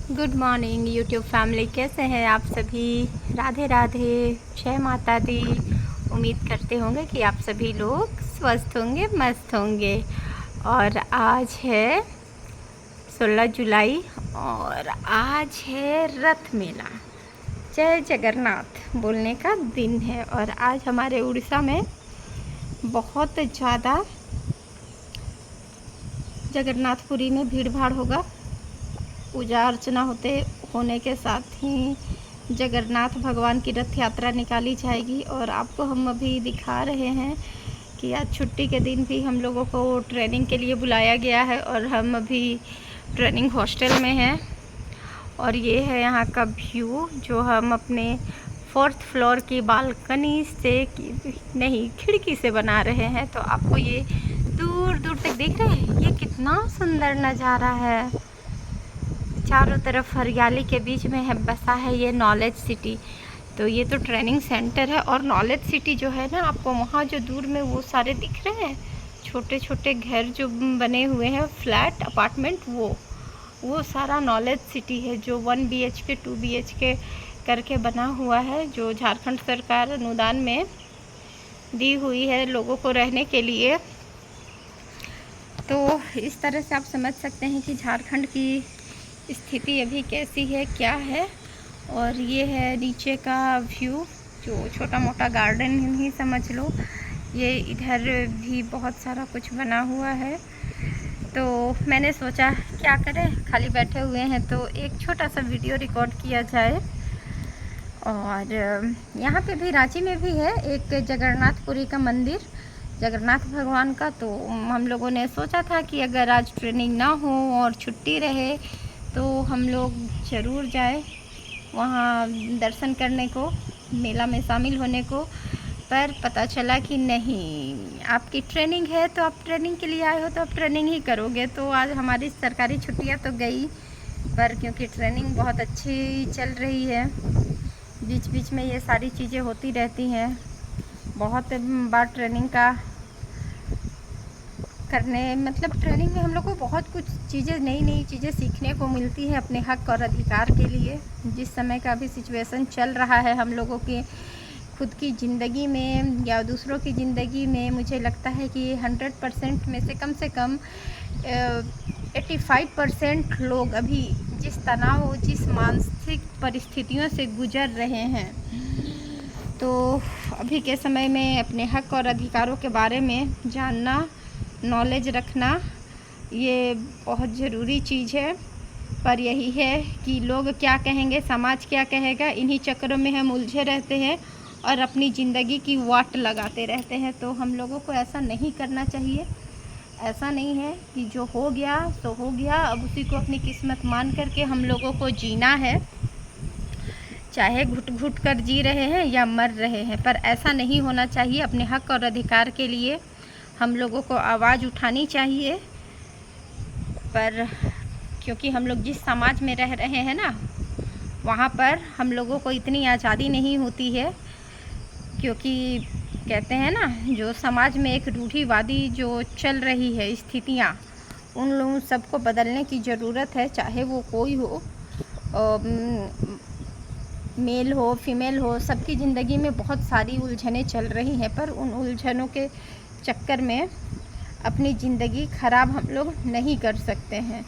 Good morning YouTube family, कैसे हैं आप सभी। राधे राधे, जय माता दी। उम्मीद करते होंगे कि आप सभी लोग स्वस्थ होंगे, मस्त होंगे। और आज है 16 जुलाई और आज है रथ मेला, जय जगन्नाथ बोलने का दिन है। और आज हमारे उड़ीसा में बहुत ज़्यादा जगन्नाथपुरी में भीड़ भाड़ होगा। पूजा अर्चना होने के साथ ही जगन्नाथ भगवान की रथ यात्रा निकाली जाएगी। और आपको हम अभी दिखा रहे हैं कि आज छुट्टी के दिन भी हम लोगों को ट्रेनिंग के लिए बुलाया गया है और हम अभी ट्रेनिंग हॉस्टल में हैं। और ये है यहाँ का व्यू जो हम अपने 4th फ्लोर की बालकनी से नहीं, खिड़की से बना रहे हैं। तो आपको ये दूर दूर तक दिख रहे हैं, ये कितना सुंदर नज़ारा है। चारों तरफ हरियाली के बीच में है बसा है ये नॉलेज सिटी। तो ये तो ट्रेनिंग सेंटर है और नॉलेज सिटी जो है ना, आपको वहाँ जो दूर में वो सारे दिख रहे हैं छोटे छोटे घर जो बने हुए हैं, फ्लैट अपार्टमेंट, वो सारा नॉलेज सिटी है जो 1 BHK 2 BHK करके बना हुआ है, जो झारखंड सरकार अनुदान में दी हुई है लोगों को रहने के लिए। तो इस तरह से आप समझ सकते हैं कि झारखंड की स्थिति अभी कैसी है, क्या है। और ये है नीचे का व्यू, जो छोटा मोटा गार्डन ही समझ लो। ये इधर भी बहुत सारा कुछ बना हुआ है। तो मैंने सोचा क्या करें, खाली बैठे हुए हैं तो एक छोटा सा वीडियो रिकॉर्ड किया जाए। और यहाँ पे भी, रांची में भी है एक जगन्नाथपुरी का मंदिर, जगन्नाथ भगवान का। तो हम लोगों ने सोचा था कि अगर आज ट्रेनिंग ना हो और छुट्टी रहे तो हम लोग ज़रूर जाए वहाँ दर्शन करने को, मेला में शामिल होने को। पर पता चला कि नहीं, आपकी ट्रेनिंग है तो आप ट्रेनिंग के लिए आए हो तो आप ट्रेनिंग ही करोगे। तो आज हमारी सरकारी छुट्टियां तो गई, पर क्योंकि ट्रेनिंग बहुत अच्छी चल रही है, बीच बीच में ये सारी चीज़ें होती रहती हैं। बहुत बार ट्रेनिंग का ट्रेनिंग में हम लोग को बहुत कुछ चीज़ें, नई चीज़ें सीखने को मिलती है अपने हक और अधिकार के लिए। जिस समय का भी सिचुएशन चल रहा है हम लोगों के खुद की ज़िंदगी में या दूसरों की ज़िंदगी में, मुझे लगता है कि 100% में से कम 85% लोग अभी जिस तनाव, जिस मानसिक परिस्थितियों से गुजर रहे हैं, तो अभी के समय में अपने हक और अधिकारों के बारे में जानना, नॉलेज रखना, ये बहुत ज़रूरी चीज़ है। पर यही है कि लोग क्या कहेंगे, समाज क्या कहेगा, इन्हीं चक्करों में हम उलझे रहते हैं और अपनी ज़िंदगी की वाट लगाते रहते हैं। तो हम लोगों को ऐसा नहीं करना चाहिए। ऐसा नहीं है कि जो हो गया तो हो गया, अब उसी को अपनी किस्मत मान करके हम लोगों को जीना है, चाहे घुट घुट कर जी रहे हैं या मर रहे हैं। पर ऐसा नहीं होना चाहिए। अपने हक और अधिकार के लिए हम लोगों को आवाज़ उठानी चाहिए। पर क्योंकि हम लोग जिस समाज में रह रहे हैं ना, वहाँ पर हम लोगों को इतनी आज़ादी नहीं होती है। क्योंकि कहते हैं ना, जो समाज में एक रूढ़िवादी जो चल रही है स्थितियाँ, उन लोगों सबको बदलने की ज़रूरत है। चाहे वो कोई हो, मेल हो, फीमेल हो, सबकी ज़िंदगी में बहुत सारी उलझनें चल रही हैं। पर उन उलझनों के चक्कर में अपनी ज़िंदगी ख़राब हम लोग नहीं कर सकते हैं।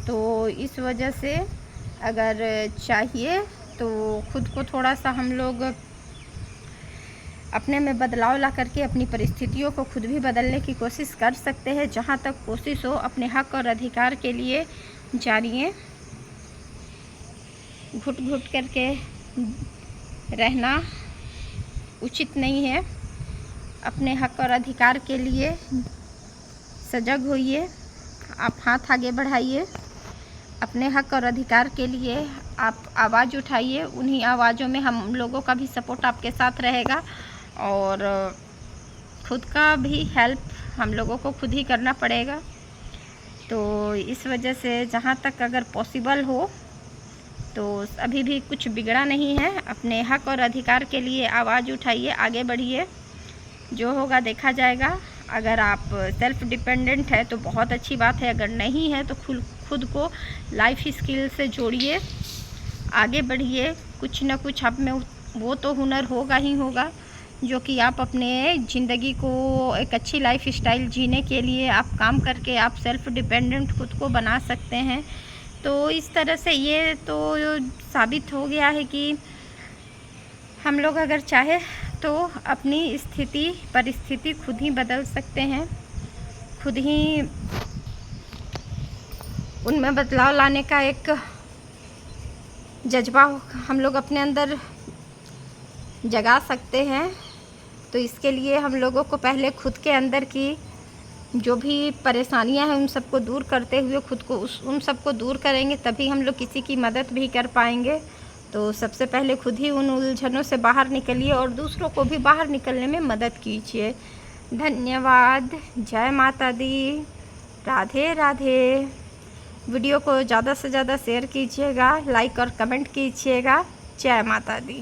तो इस वजह से अगर चाहिए तो खुद को थोड़ा सा हम लोग अपने में बदलाव ला करके अपनी परिस्थितियों को खुद भी बदलने की कोशिश कर सकते हैं। जहाँ तक कोशिश हो, अपने हक और अधिकार के लिए जानिए। घुट घुट करके रहना उचित नहीं है। अपने हक और अधिकार के लिए सजग होइए, आप हाथ आगे बढ़ाइए। अपने हक और अधिकार के लिए आप आवाज़ उठाइए। उन्हीं आवाज़ों में हम लोगों का भी सपोर्ट आपके साथ रहेगा। और खुद का भी हेल्प हम लोगों को खुद ही करना पड़ेगा। तो इस वजह से जहाँ तक अगर पॉसिबल हो तो अभी भी कुछ बिगड़ा नहीं है। अपने हक और अधिकार के लिए आवाज़ उठाइए, आगे बढ़िए। जो होगा देखा जाएगा। अगर आप सेल्फ डिपेंडेंट है तो बहुत अच्छी बात है, अगर नहीं है तो खुद खुद को लाइफ स्किल से जोड़िए, आगे बढ़िए। कुछ ना कुछ आप में वो तो हुनर होगा ही होगा जो कि आप अपने ज़िंदगी को एक अच्छी लाइफ स्टाइल जीने के लिए आप काम करके आप सेल्फ डिपेंडेंट खुद को बना सकते हैं। तो इस तरह से ये तो साबित हो गया है कि हम लोग अगर चाहे तो अपनी परिस्थिति खुद ही बदल सकते हैं, खुद ही उनमें बदलाव लाने का एक जज्बा हम लोग अपने अंदर जगा सकते हैं। तो इसके लिए हम लोगों को पहले खुद के अंदर की जो भी परेशानियां हैं उन सबको दूर करते हुए खुद को उन सबको दूर करेंगे, तभी हम लोग किसी की मदद भी कर पाएंगे। तो सबसे पहले खुद ही उन उलझनों से बाहर निकलिए और दूसरों को भी बाहर निकलने में मदद कीजिए। धन्यवाद। जय माता दी। राधे राधे। वीडियो को ज़्यादा से ज़्यादा शेयर कीजिएगा, लाइक और कमेंट कीजिएगा। जय माता दी।